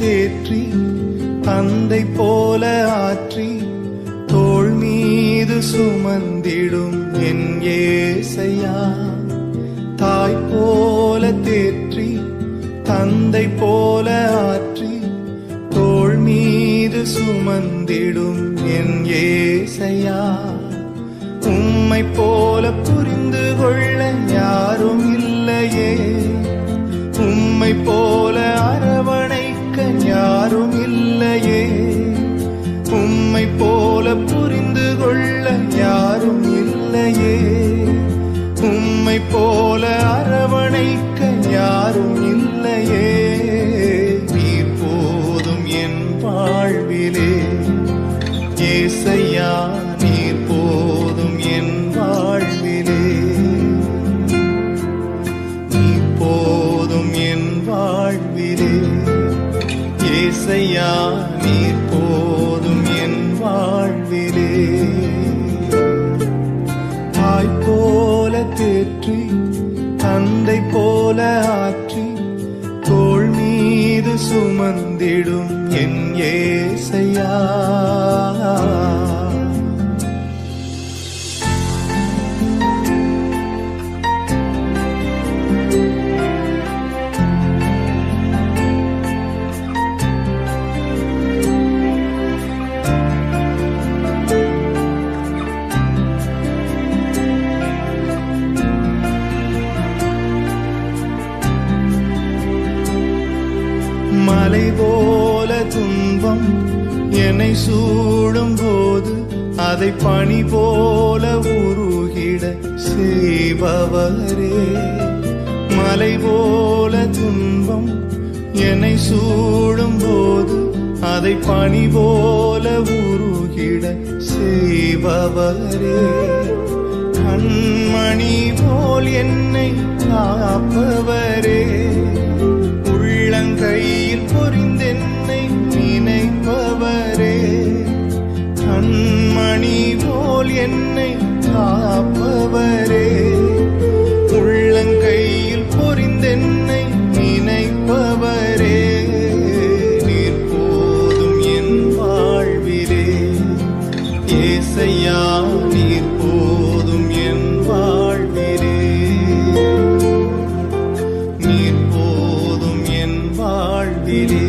தேற்றி தந்தை போல ஆற்றி தோள் மீது சுமந்திடும் என் ஏசையா. தாய் போல தேற்றி தந்தை போல ஆற்றி தோள் மீது சுமந்திடும் என் ஏசையா. உம்மை போல புரிந்து கொள்ள யாரும் இல்லையே, உம்மை போல அரவணைக்க யாரும் இல்லையே, உம்மை போல புரிந்து கொள்ள யாரும் இல்லையே, உம்மை போல அரவணைக்க யாரும் இல்லையே. நீர் போதும் என் வாழ்விலே ஏசையா, நீர் போதும் என் வாழ்விலே, நீர் போதும் என் வாழ்விலே ஏசையா, நீர் போதும் என் வாழ்விலே. தாய் போல தேற்றி தந்தை போல ஆற்றி தோள் மீது சுமந்திடும் என் ஏசையா. மலை போல துன்பம் என்னை சூடும் போது அதை பனி போல உருகிட செய்பவரே. மலை போல துன்பம் என்னை சூடும் போது அதை பனி போல உருகிட செய்பவரே. கண்மணி போல் என்னை காப்பவரே, உள்ளங்கையில் பொறிந்தென்னை நினைப்பவரே. கண்மணி போல் என்னை காப்பவரே, உள்ளங்கையில் பொறிந்தென்னை நினைப்பவரே. நீர் போதும் என் வாழ்விலே ஏசையா, நீர் போதும் என் வாழ்விலே, நீர் போதும் என் வாழ்விலே